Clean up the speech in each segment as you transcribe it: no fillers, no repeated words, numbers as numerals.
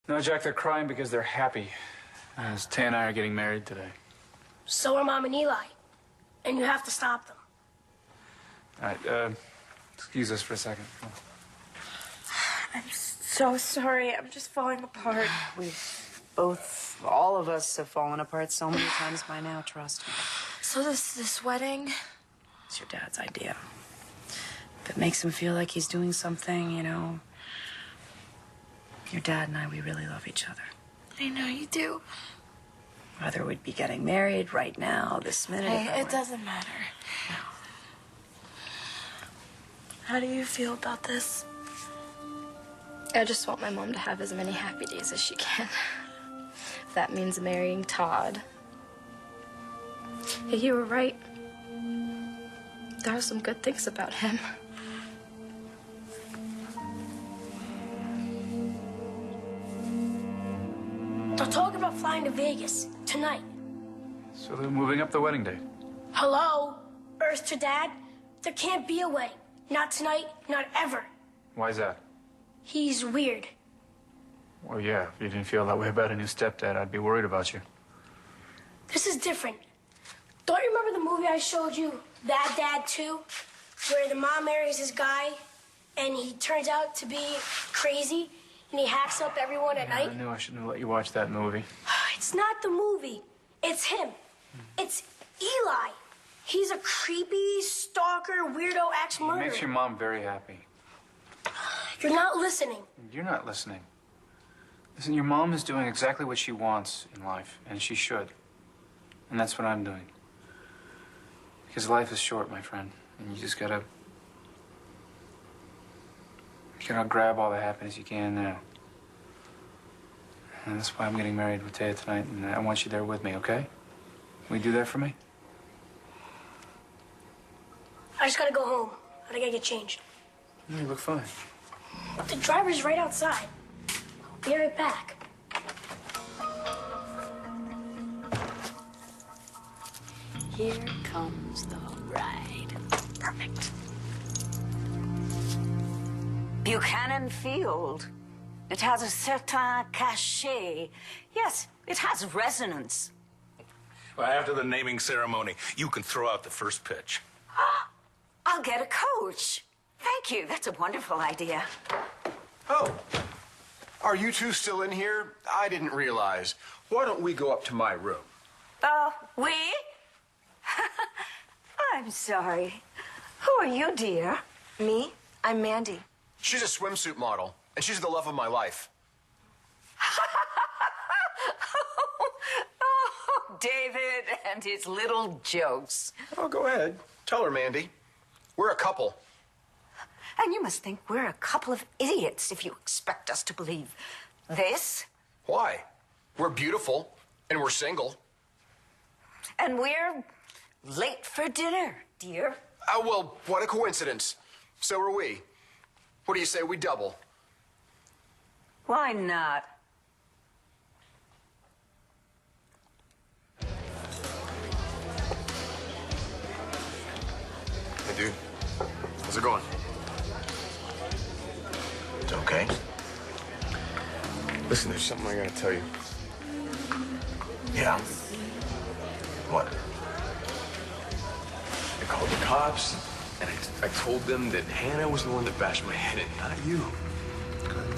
No, Jack, they're crying because they're happy. As Tay and I are getting married today. So are Mom and Eli. And you have to stop them. All right, excuse us for a second. I'm so sorry. I'm just falling apart. All of us have fallen apart so many times by now, trust me. So this wedding, it's your dad's idea. If it makes him feel like he's doing something, you know, your dad and I, we really love each other. I know you do. Whether we'd be getting married right now, this minute. Hey, it doesn't matter. No. How do you feel about this? I just want my mom to have as many happy days as she can. If that means marrying Todd. Hey, you were right. There are some good things about him. They're talking about flying to Vegas tonight. So they're moving up the wedding date. Hello? Earth to Dad? There can't be a wedding. Not tonight, not ever. Why is that? He's weird. Well, yeah, if you didn't feel that way about a new stepdad, I'd be worried about you. This is different. Don't you remember the movie I showed you, Bad Dad 2? Where the mom marries this guy, and he turns out to be crazy, and he hacks up everyone at night? I knew I shouldn't have let you watch that movie. It's not the movie. It's him. It's Eli. He's a creepy, stalker, weirdo ex-murderer. It makes your mom very happy. You're not listening. You're not listening. Listen, your mom is doing exactly what she wants in life, and she should. And that's what I'm doing. Because life is short, my friend, and you just gotta grab all the happiness you can now. And that's why I'm getting married with Taya tonight, and I want you there with me, okay? Will you do that for me? I just gotta go home. I gotta get changed. No, you look fine. The driver's right outside. I'll be right back. Here comes the ride. Perfect. Buchanan Field. It has a certain cachet. Yes, it has resonance. Well, after the naming ceremony, you can throw out the first pitch. I'll get a coach. Thank you. That's a wonderful idea. Oh, are you two still in here? I didn't realize. Why don't we go up to my room? We? I'm sorry. Who are you, dear? Me? I'm Mandy. She's a swimsuit model, and she's the love of my life. Oh, David and his little jokes. Oh, go ahead. Tell her, Mandy. We're a couple. And you must think we're a couple of idiots if you expect us to believe this. Why? We're beautiful, and we're single. And we're late for dinner, dear. Well, what a coincidence. So are we. What do you say we double? Why not? Hey, dude. How's it going? It's okay. Listen, there's something I gotta tell you. Yeah? What? I called the cops, and I told them that Hannah was the one that bashed my head in, not you. Good.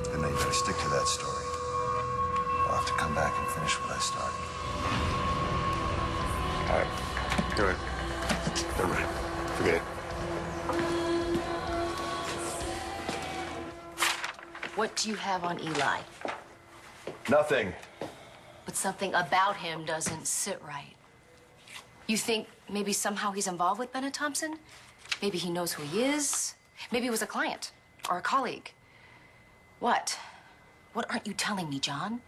Then you better stick to that story. I'll have to come back and finish what I started. All right. Go ahead. Never mind. Forget it. What do you have on Eli? Nothing. But something about him doesn't sit right. You think maybe somehow he's involved with Bennett Thompson? Maybe he knows who he is? Maybe he was a client or a colleague. What? What aren't you telling me, John?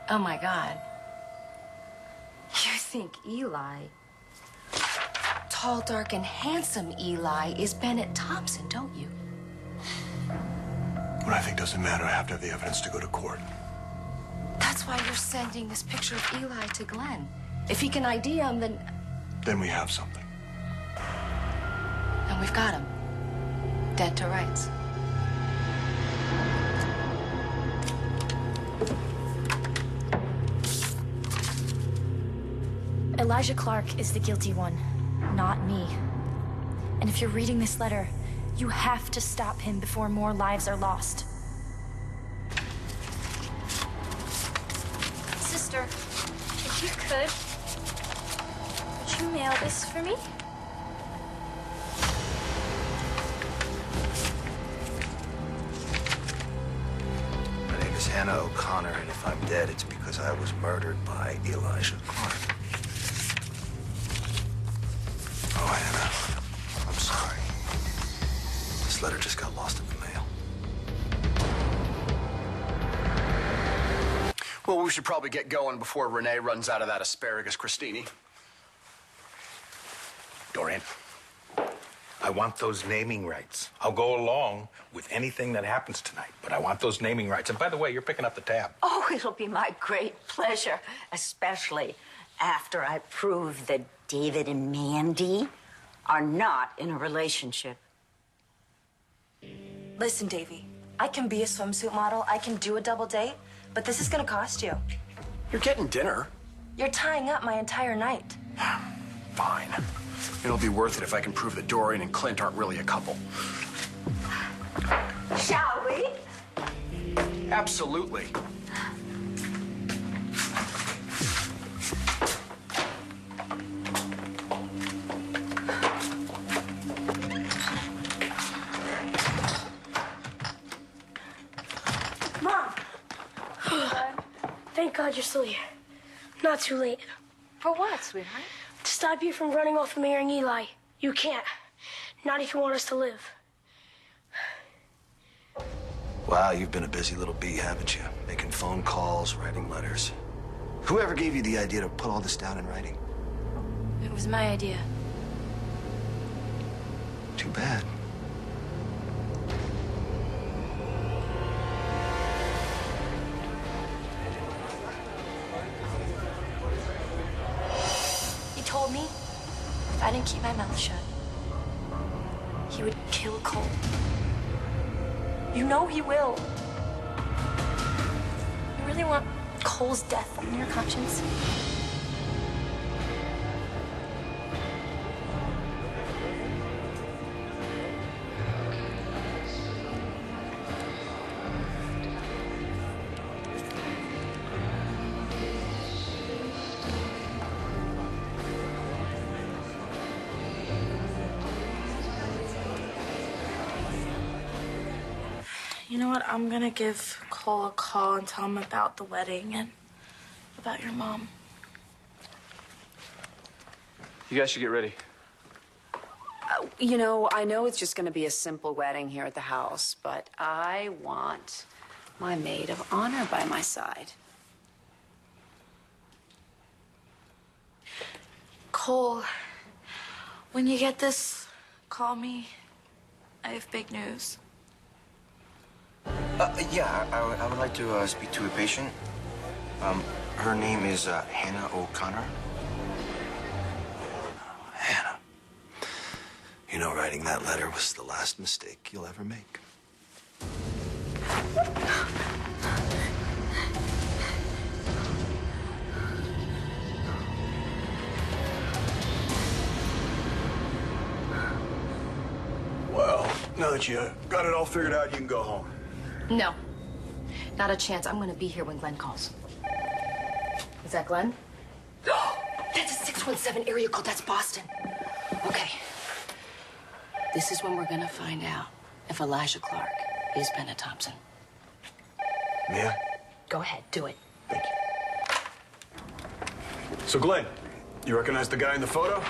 Oh, my God. You think Eli, tall, dark, and handsome Eli, is Bennett Thompson, don't you? What I think doesn't matter. I have to have the evidence to go to court. That's why you're sending this picture of Eli to Glenn. If he can ID him, then... Then we have something. And we've got him. Dead to rights. Elijah Clark is the guilty one, not me. And if you're reading this letter, you have to stop him before more lives are lost. Sister, if you could you mail this for me? My name is Hannah O'Connor, and if I'm dead, it's because I was murdered by Elijah Clark. Oh, Hannah, I'm sorry. This letter just got lost in the mail. Well, we should probably get going before Renee runs out of that asparagus crostini. Dorian, I want those naming rights. I'll go along with anything that happens tonight, but I want those naming rights. And by the way, you're picking up the tab. Oh, it'll be my great pleasure, especially after I prove that David and Mandy are not in a relationship. Listen, Davy, I can be a swimsuit model, I can do a double date, but this is gonna cost you. You're getting dinner. You're tying up my entire night. Fine. It'll be worth it if I can prove that Dorian and Clint aren't really a couple. Shall we? Absolutely. Mom! Thank God you're still here. Not too late. For what, sweetheart? To stop you from running off and marrying Eli. You can't. Not if you want us to live. Wow, you've been a busy little bee, haven't you? Making phone calls, writing letters. Whoever gave you the idea to put all this down in writing? It was my idea. Too bad. He told me if I didn't keep my mouth shut, he would kill Cole. You know he will. You really want Cole's death on your conscience? You know what? I'm gonna give Cole a call and tell him about the wedding and about your mom. You guys should get ready. You know, I know it's just gonna be a simple wedding here at the house, but I want my maid of honor by my side. Cole, when you get this, call me. I have big news. Yeah, I would like to speak to a patient. Her name is Hannah O'Connor. Hannah. You know, writing that letter was the last mistake you'll ever make. Well, now that you got it all figured out, you can go home. No, not a chance. I'm going to be here when Glenn calls. Is that Glenn? That's a 617 area code. That's Boston. Okay. This is when we're going to find out if Elijah Clark is Benna Thompson. Mia? Go ahead, do it. Thank you. So, Glenn, you recognize the guy in the photo?